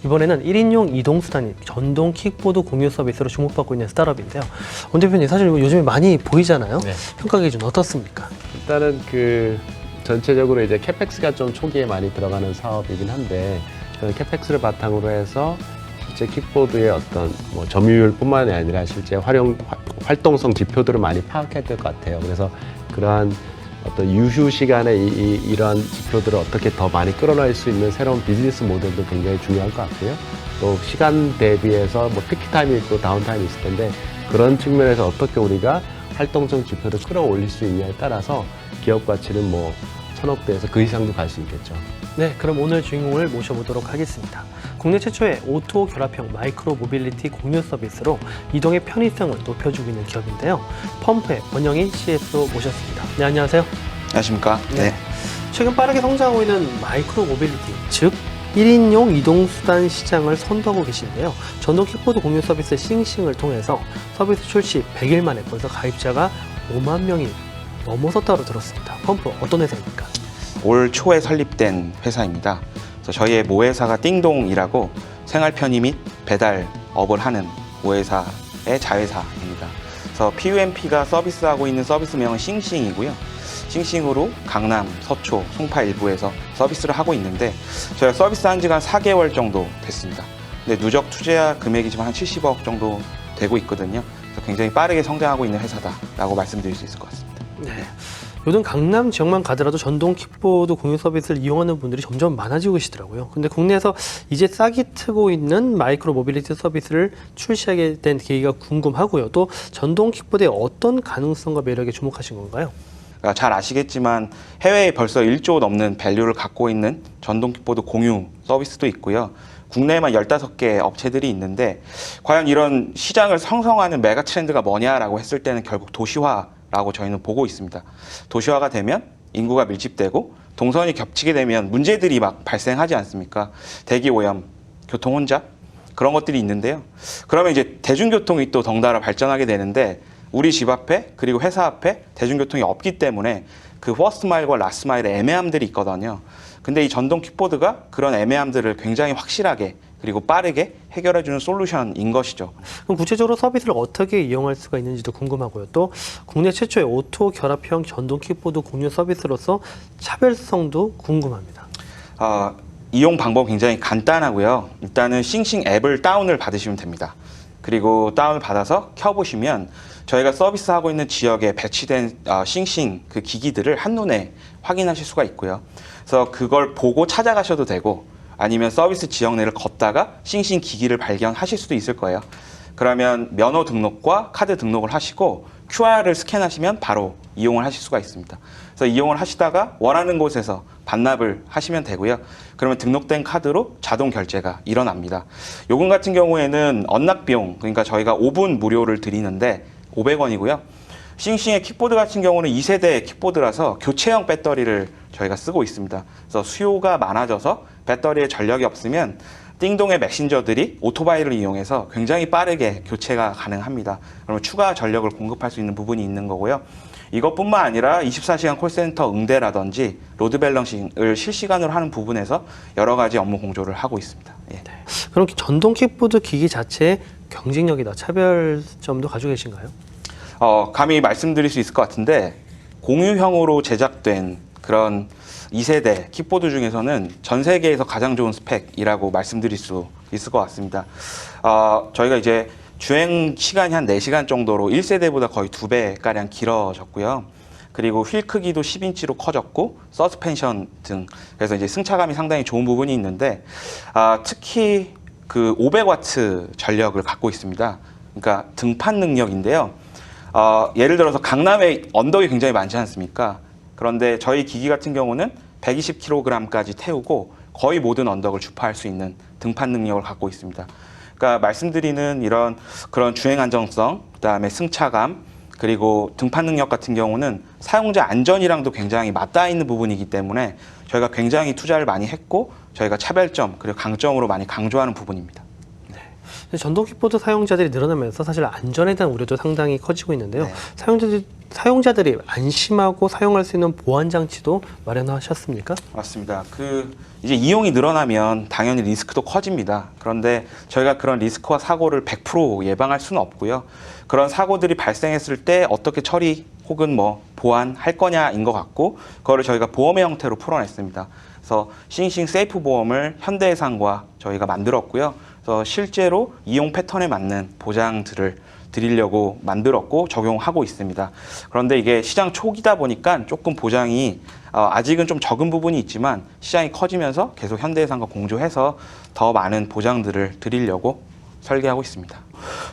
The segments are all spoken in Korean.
이번에는 1인용 이동수단인 전동 킥보드 공유 서비스로 주목받고 있는 스타트업인데요. 원 대표님, 사실 이거 요즘에 많이 보이잖아요. 네. 평가 기준 어떻습니까? 일단은 전체적으로 이제 캐펙스가 좀 초기에 많이 들어가는 사업이긴 한데, 저는 캐펙스를 바탕으로 해서 실제 킥보드의 어떤 점유율뿐만이 아니라 실제 활동성 지표들을 많이 파악해야 될 것 같아요. 그래서 그러한 어떤 유휴 시간에 이러한 지표들을 어떻게 더 많이 끌어낼 수 있는 새로운 비즈니스 모델도 굉장히 중요할 것 같고요. 또 시간 대비해서 피크 타임이 있고 다운 타임이 있을 텐데, 그런 측면에서 어떻게 우리가 활동성 지표를 끌어올릴 수 있냐에 따라서 기업 가치는 1,000억 대에서 그 이상도 갈 수 있겠죠. 네, 그럼 오늘 주인공을 모셔보도록 하겠습니다. 국내 최초의 오토 결합형 마이크로 모빌리티 공유 서비스로 이동의 편의성을 높여주고 있는 기업인데요. 펌프의 원영인 CSO 모셨습니다. 네, 안녕하세요. 안녕하십니까? 네. 최근 빠르게 성장하고 있는 마이크로 모빌리티, 즉 1인용 이동수단 시장을 선도하고 계신데요. 전동 킥보드 공유 서비스 싱싱을 통해서 서비스 출시 100일 만에 벌써 가입자가 5만 명이 넘어섰다고 들었습니다. 펌프 어떤 회사입니까? 올 초에 설립된 회사입니다. 그래서 저희의 모회사가 띵동이라고 생활 편의 및 배달업을 하는 모회사의 자회사입니다. 그래서 PUMP가 서비스하고 있는 서비스명은 싱싱이고요. 싱싱으로 강남, 서초, 송파 일부에서 서비스를 하고 있는데, 저희가 서비스한 지가 한 4개월 정도 됐습니다. 근데 누적 투자 금액이지만 한 70억 정도 되고 있거든요. 그래서 굉장히 빠르게 성장하고 있는 회사다라고 말씀드릴 수 있을 것 같습니다. 네. 요즘 강남 지역만 가더라도 전동 킥보드 공유 서비스를 이용하는 분들이 점점 많아지고 계시더라고요. 근데 국내에서 이제 싹이 트고 있는 마이크로 모빌리티 서비스를 출시하게 된 계기가 궁금하고요. 또 전동 킥보드의 어떤 가능성과 매력에 주목하신 건가요? 잘 아시겠지만 해외에 벌써 1조 넘는 밸류를 갖고 있는 전동 킥보드 공유 서비스도 있고요. 국내에만 15개 업체들이 있는데, 과연 이런 시장을 형성하는 메가 트렌드가 뭐냐라고 했을 때는 결국 도시화라고 저희는 보고 있습니다. 도시화가 되면 인구가 밀집되고 동선이 겹치게 되면 문제들이 막 발생하지 않습니까? 대기 오염, 교통 혼잡, 그런 것들이 있는데요. 그러면 이제 대중교통이 또 덩달아 발전하게 되는데, 우리 집 앞에 그리고 회사 앞에 대중교통이 없기 때문에 그 퍼스트 마일과 라스트 마일의 애매함들이 있거든요. 근데 이 전동 킥보드가 그런 애매함들을 굉장히 확실하게 그리고 빠르게 해결해주는 솔루션인 것이죠. 그럼 구체적으로 서비스를 어떻게 이용할 수가 있는지도 궁금하고요. 또 국내 최초의 오토 결합형 전동 킥보드 공유 서비스로서 차별성도 궁금합니다. 이용 방법 굉장히 간단하고요. 일단은 싱싱 앱을 다운을 받으시면 됩니다. 그리고 다운을 받아서 켜보시면 저희가 서비스하고 있는 지역에 배치된 싱싱 그 기기들을 한눈에 확인하실 수가 있고요. 그래서 그걸 보고 찾아가셔도 되고, 아니면 서비스 지역 내를 걷다가 싱싱 기기를 발견하실 수도 있을 거예요. 그러면 면허 등록과 카드 등록을 하시고 QR을 스캔하시면 바로 이용을 하실 수가 있습니다. 그래서 이용을 하시다가 원하는 곳에서 반납을 하시면 되고요. 그러면 등록된 카드로 자동 결제가 일어납니다. 요금 같은 경우에는 언락 비용, 그러니까 저희가 5분 무료를 드리는데 500원이고요. 싱싱의 킥보드 같은 경우는 2세대 킥보드라서 교체형 배터리를 저희가 쓰고 있습니다. 그래서 수요가 많아져서 배터리에 전력이 없으면 띵동의 메신저들이 오토바이를 이용해서 굉장히 빠르게 교체가 가능합니다. 그러면 추가 전력을 공급할 수 있는 부분이 있는 거고요. 이것뿐만 아니라 24시간 콜센터 응대라든지 로드 밸런싱을 실시간으로 하는 부분에서 여러 가지 업무 공조를 하고 있습니다. 예. 그럼 전동 킥보드 기기 자체의 경쟁력이나 차별점도 가지고 계신가요? 감히 말씀드릴 수 있을 것 같은데, 공유형으로 제작된 그런 2세대 킥보드 중에서는 전 세계에서 가장 좋은 스펙이라고 말씀드릴 수 있을 것 같습니다. 저희가 이제 주행 시간이 한 4시간 정도로 1세대보다 거의 2배가량 길어졌고요. 그리고 휠 크기도 10인치로 커졌고, 서스펜션 등, 그래서 이제 승차감이 상당히 좋은 부분이 있는데, 특히 그 500와트 전력을 갖고 있습니다. 그러니까 등판 능력인데요. 예를 들어서 강남에 언덕이 굉장히 많지 않습니까? 그런데 저희 기기 같은 경우는 120kg까지 태우고 거의 모든 언덕을 주파할 수 있는 등판 능력을 갖고 있습니다. 그러니까 말씀드리는 그런 주행 안정성, 그다음에 승차감, 그리고 등판 능력 같은 경우는 사용자 안전이랑도 굉장히 맞닿아 있는 부분이기 때문에 저희가 굉장히 투자를 많이 했고, 저희가 차별점 그리고 강점으로 많이 강조하는 부분입니다. 근데 전동 킥보드 사용자들이 늘어나면서 사실 안전에 대한 우려도 상당히 커지고 있는데요. 네. 사용자들이 안심하고 사용할 수 있는 보안 장치도 마련하셨습니까? 맞습니다. 이제 이용이 늘어나면 당연히 리스크도 커집니다. 그런데 저희가 그런 리스크와 사고를 100% 예방할 수는 없고요. 그런 사고들이 발생했을 때 어떻게 처리 혹은 뭐 보완할 거냐인 것 같고, 그거를 저희가 보험의 형태로 풀어냈습니다. 그래서 싱싱 세이프 보험을 현대해상과 저희가 만들었고요. 그래서 실제로 이용 패턴에 맞는 보장들을 드리려고 만들었고 적용하고 있습니다. 그런데 이게 시장 초기다 보니까 조금 보장이 아직은 좀 적은 부분이 있지만 시장이 커지면서 계속 현대해상과 공조해서 더 많은 보장들을 드리려고 설계하고 있습니다.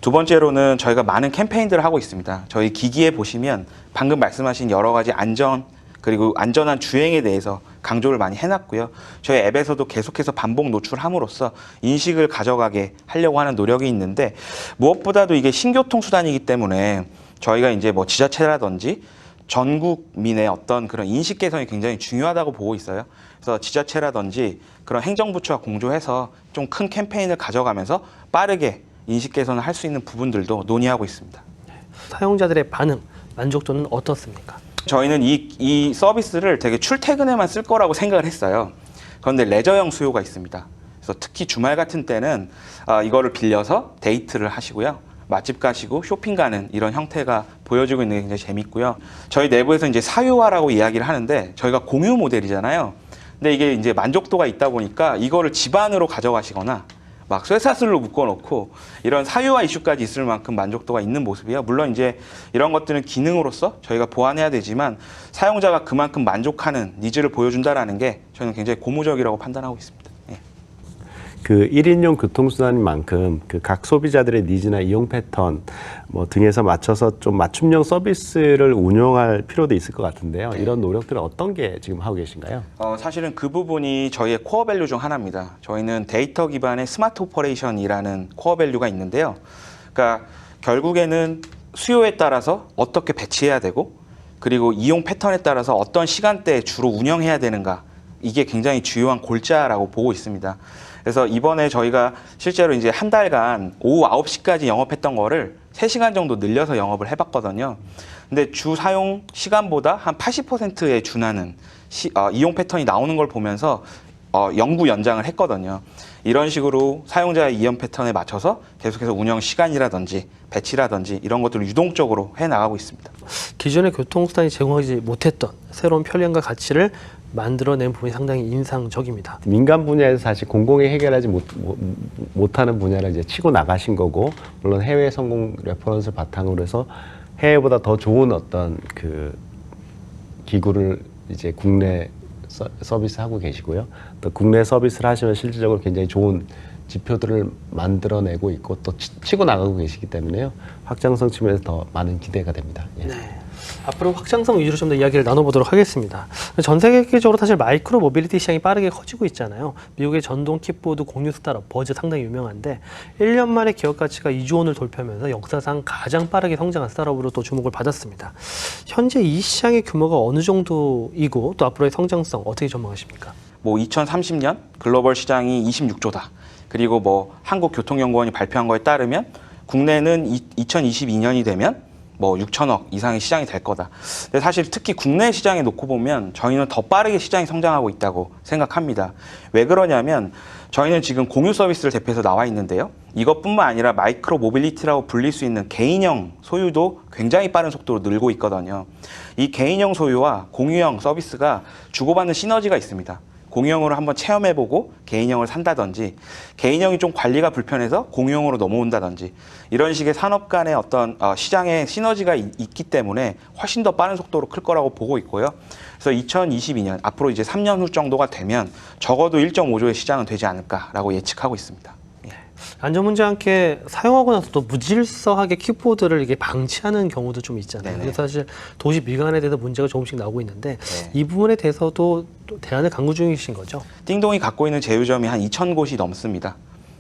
두 번째로는 저희가 많은 캠페인들을 하고 있습니다. 저희 기기에 보시면 방금 말씀하신 여러 가지 안전 그리고 안전한 주행에 대해서 강조를 많이 해놨고요. 저희 앱에서도 계속해서 반복 노출함으로써 인식을 가져가게 하려고 하는 노력이 있는데, 무엇보다도 이게 신교통수단이기 때문에 저희가 이제 뭐 지자체라든지 전국민의 어떤 그런 인식 개선이 굉장히 중요하다고 보고 있어요. 그래서 지자체라든지 그런 행정부처와 공조해서 좀 큰 캠페인을 가져가면서 빠르게 인식 개선을 할 수 있는 부분들도 논의하고 있습니다. 사용자들의 반응, 만족도는 어떻습니까? 저희는 이 서비스를 되게 출퇴근에만 쓸 거라고 생각을 했어요. 그런데 레저형 수요가 있습니다. 그래서 특히 주말 같은 때는 이거를 빌려서 데이트를 하시고요. 맛집 가시고 쇼핑 가는 이런 형태가 보여지고 있는 게 굉장히 재밌고요. 저희 내부에서 이제 사유화라고 이야기를 하는데, 저희가 공유 모델이잖아요. 근데 이게 이제 만족도가 있다 보니까 이거를 집안으로 가져가시거나 막 쇠사슬로 묶어놓고 이런 사유화 이슈까지 있을 만큼 만족도가 있는 모습이에요. 물론 이제 이런 것들은 기능으로서 저희가 보완해야 되지만 사용자가 그만큼 만족하는 니즈를 보여준다라는 게 저는 굉장히 고무적이라고 판단하고 있습니다. 예. 그 1인용 교통수단인 만큼 그 각 소비자들의 니즈나 이용 패턴 뭐 등에서 맞춰서 좀 맞춤형 서비스를 운영할 필요도 있을 것 같은데요. 이런 노력들은 어떤 게 지금 하고 계신가요? 사실은 그 부분이 저희의 코어 밸류 중 하나입니다. 저희는 데이터 기반의 스마트 오퍼레이션이라는 코어 밸류가 있는데요. 그러니까 결국에는 수요에 따라서 어떻게 배치해야 되고, 그리고 이용 패턴에 따라서 어떤 시간대에 주로 운영해야 되는가, 이게 굉장히 주요한 골자라고 보고 있습니다. 그래서 이번에 저희가 실제로 이제 한 달간 오후 9시까지 영업했던 거를 3시간 정도 늘려서 영업을 해봤거든요. 근데 주 사용 시간보다 한 80%에 준하는 이용 패턴이 나오는 걸 보면서 영구 연장을 했거든요. 이런 식으로 사용자의 이용 패턴에 맞춰서 계속해서 운영 시간이라든지 배치라든지 이런 것들을 유동적으로 해나가고 있습니다. 기존의 교통수단이 제공하지 못했던 새로운 편리함과 가치를 만들어낸 부분이 상당히 인상적입니다. 민간 분야에서 사실 공공이 해결하지 못하는 분야를 이제 치고 나가신 거고, 물론 해외 성공 레퍼런스를 바탕으로 해서 해외보다 더 좋은 어떤 그 기구를 이제 국내 서비스하고 계시고요. 또 국내 서비스를 하시면 실질적으로 굉장히 좋은 지표들을 만들어내고 있고 또 치고 나가고 계시기 때문에요. 확장성 측면에서 더 많은 기대가 됩니다. 예. 네. 앞으로 확장성 위주로 좀 더 이야기를 나눠보도록 하겠습니다. 전 세계적으로 사실 마이크로 모빌리티 시장이 빠르게 커지고 있잖아요. 미국의 전동 킥보드 공유 스타트업 버즈 상당히 유명한데 1년 만에 기업 가치가 2조 원을 돌파하면서 역사상 가장 빠르게 성장한 스타트업으로 또 주목을 받았습니다. 현재 이 시장의 규모가 어느 정도이고 또 앞으로의 성장성 어떻게 전망하십니까? 뭐 2030년 글로벌 시장이 26조다. 그리고 뭐 한국교통연구원이 발표한 거에 따르면 국내는 2022년이 되면 뭐 6천억 이상의 시장이 될 거다. 근데 사실 특히 국내 시장에 놓고 보면 저희는 더 빠르게 시장이 성장하고 있다고 생각합니다. 왜 그러냐면 저희는 지금 공유 서비스를 대표해서 나와 있는데요. 이것뿐만 아니라 마이크로 모빌리티라고 불릴 수 있는 개인형 소유도 굉장히 빠른 속도로 늘고 있거든요. 이 개인형 소유와 공유형 서비스가 주고받는 시너지가 있습니다. 공유형으로 한번 체험해보고 개인형을 산다든지, 개인형이 좀 관리가 불편해서 공유형으로 넘어온다든지, 이런 식의 산업 간의 어떤 시장의 시너지가 있기 때문에 훨씬 더 빠른 속도로 클 거라고 보고 있고요. 그래서 2022년, 앞으로 이제 3년 후 정도가 되면 적어도 1.5조의 시장은 되지 않을까라고 예측하고 있습니다. 안전 문제 함께 사용하고 나서도 무질서하게 킥보드를 이게 방치하는 경우도 좀 있잖아요. 네네. 그래서 사실 도시 미관에 대해서 문제가 조금씩 나오고 있는데 네. 이 부분에 대해서도 또 대안을 강구 중이신 거죠? 띵동이 갖고 있는 제휴점이 한 2,000곳이 넘습니다.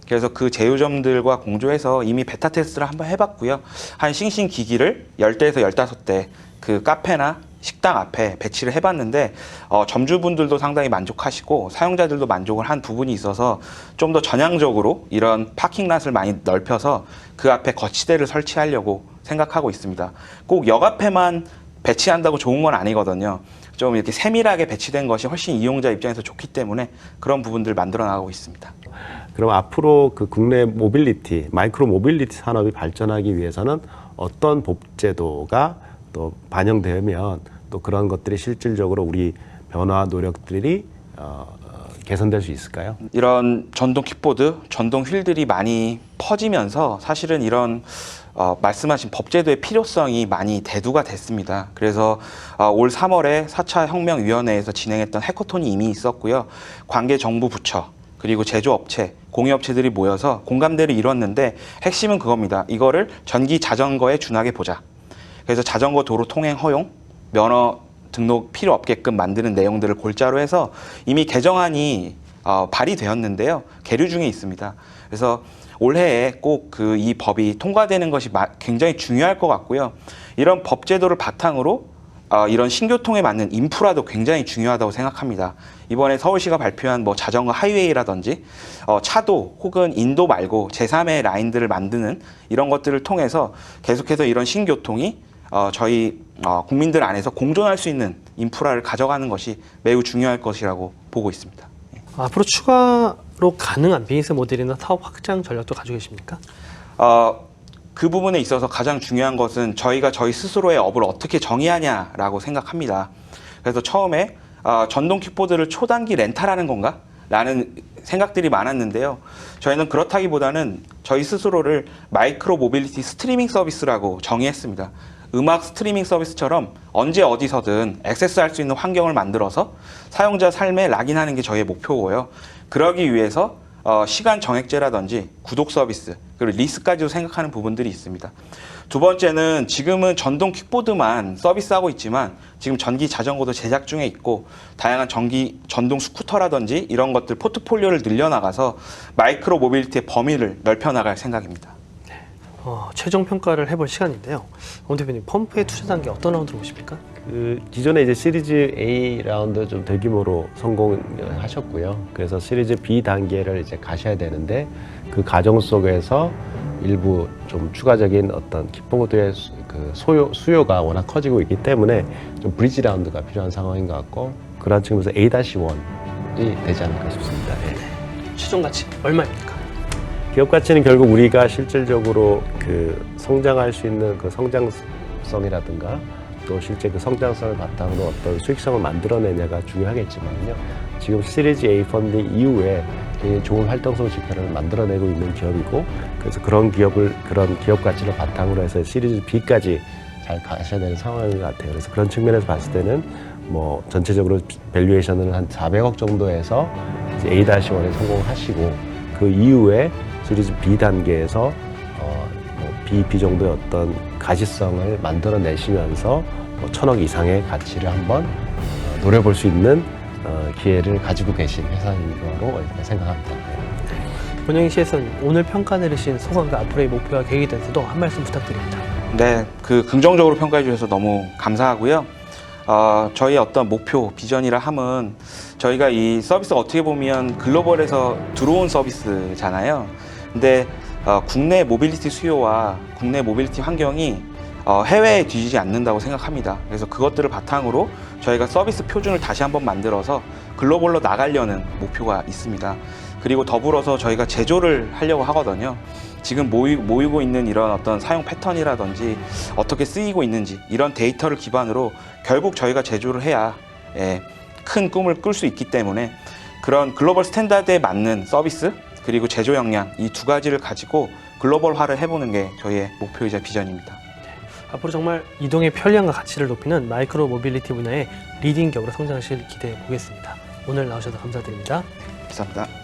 그래서 그 제휴점들과 공조해서 이미 베타 테스트를 한번 해봤고요. 한 싱싱 기기를 10대에서 15대 그 카페나 식당 앞에 배치를 해봤는데 점주분들도 상당히 만족하시고 사용자들도 만족을 한 부분이 있어서 좀 더 전향적으로 이런 파킹랏을 많이 넓혀서 그 앞에 거치대를 설치하려고 생각하고 있습니다. 꼭 역 앞에만 배치한다고 좋은 건 아니거든요. 좀 이렇게 세밀하게 배치된 것이 훨씬 이용자 입장에서 좋기 때문에 그런 부분들 만들어 나가고 있습니다. 그럼 앞으로 그 국내 모빌리티, 마이크로 모빌리티 산업이 발전하기 위해서는 어떤 법제도가 또 반영되면 또 그런 것들이 실질적으로 우리 변화 노력들이 개선될 수 있을까요? 이런 전동 킥보드, 전동 휠들이 많이 퍼지면서 사실은 이런 말씀하신 법제도의 필요성이 많이 대두가 됐습니다. 그래서 올 3월에 4차 혁명위원회에서 진행했던 해커톤이 이미 있었고요. 관계 정부 부처, 그리고 제조업체, 공유업체들이 모여서 공감대를 이뤘는데 핵심은 그겁니다. 이거를 전기 자전거에 준하게 보자. 그래서 자전거 도로 통행 허용, 면허 등록 필요 없게끔 만드는 내용들을 골자로 해서 이미 개정안이 발의되었는데요. 계류 중에 있습니다. 그래서 올해에 꼭 이 법이 통과되는 것이 굉장히 중요할 것 같고요. 이런 법 제도를 바탕으로 이런 신교통에 맞는 인프라도 굉장히 중요하다고 생각합니다. 이번에 서울시가 발표한 뭐 자전거 하이웨이라든지 차도 혹은 인도 말고 제3의 라인들을 만드는 이런 것들을 통해서 계속해서 이런 신교통이 저희 국민들 안에서 공존할 수 있는 인프라를 가져가는 것이 매우 중요할 것이라고 보고 있습니다. 앞으로 추가로 가능한 비즈니스 모델이나 사업 확장 전략도 가지고 계십니까? 그 부분에 있어서 가장 중요한 것은 저희가 저희 스스로의 업을 어떻게 정의하냐라고 생각합니다. 그래서 처음에 전동 킥보드를 초단기 렌탈하는 건가? 라는 생각들이 많았는데요. 저희는 그렇다기보다는 저희 스스로를 마이크로 모빌리티 스트리밍 서비스라고 정의했습니다. 음악 스트리밍 서비스처럼 언제 어디서든 액세스할 수 있는 환경을 만들어서 사용자 삶에 락인하는 게 저희의 목표고요. 그러기 위해서 시간 정액제라든지 구독 서비스, 그리고 리스까지도 생각하는 부분들이 있습니다. 두 번째는 지금은 전동 킥보드만 서비스하고 있지만 지금 전기 자전거도 제작 중에 있고 다양한 전동 스쿠터라든지 이런 것들 포트폴리오를 늘려나가서 마이크로 모빌리티의 범위를 넓혀나갈 생각입니다. 최종 평가를 해볼 시간인데요. 원 대표님, 펌프의 투자 단계 어떤 라운드로 보십니까? 기존에 이제 시리즈 A 라운드 좀 대규모로 성공하셨고요. 그래서 시리즈 B 단계를 이제 가셔야 되는데 그 과정 속에서 일부 좀 추가적인 어떤 킥보드의 수요가 워낙 커지고 있기 때문에 좀 브리지 라운드가 필요한 상황인 것 같고 그런 측면에서 A-1이 되지 않을까 싶습니다. 네. 최종 가치 얼마입니까? 기업 가치는 결국 우리가 실질적으로 성장할 수 있는 성장성이라든가 또 실제 성장성을 바탕으로 어떤 수익성을 만들어내냐가 중요하겠지만요. 지금 시리즈 A 펀딩 이후에 굉장히 좋은 활동성 지표를 만들어내고 있는 기업이고 그래서 그런 기업 가치를 바탕으로 해서 시리즈 B까지 잘 가셔야 되는 상황인 것 같아요. 그래서 그런 측면에서 봤을 때는 뭐 전체적으로 밸류에이션은 한 400억 정도에서 이제 A-1에 성공하시고 그 이후에 시리즈 B 단계에서 B 정도의 어떤 가시성을 만들어내시면서 1,000억 이상의 가치를 한번 노려볼 수 있는 기회를 가지고 계신 회사인 거로 생각합니다. 권영희 CS는 오늘 평가 내리신 소감과 앞으로의 목표와 계획에 대해서도 한 말씀 부탁드립니다. 네, 긍정적으로 평가해 주셔서 너무 감사하고요. 저희 어떤 목표, 비전이라 함은 저희가 이 서비스가 어떻게 보면 글로벌에서 들어온 서비스잖아요. 근데 국내 모빌리티 수요와 국내 모빌리티 환경이 해외에 뒤지지 않는다고 생각합니다. 그래서 그것들을 바탕으로 저희가 서비스 표준을 다시 한번 만들어서 글로벌로 나가려는 목표가 있습니다. 그리고 더불어서 저희가 제조를 하려고 하거든요. 지금 모이고 있는 이런 어떤 사용 패턴이라든지 어떻게 쓰이고 있는지 이런 데이터를 기반으로 결국 저희가 제조를 해야 큰 꿈을 꿀 수 있기 때문에 그런 글로벌 스탠다드에 맞는 서비스 그리고 제조 역량 이 두 가지를 가지고 글로벌화를 해보는 게 저희의 목표이자 비전입니다. 앞으로 정말 이동의 편리함과 가치를 높이는 마이크로 모빌리티 분야의 리딩 기업으로 성장하실 기대해 보겠습니다. 오늘 나오셔서 감사드립니다. 감사합니다.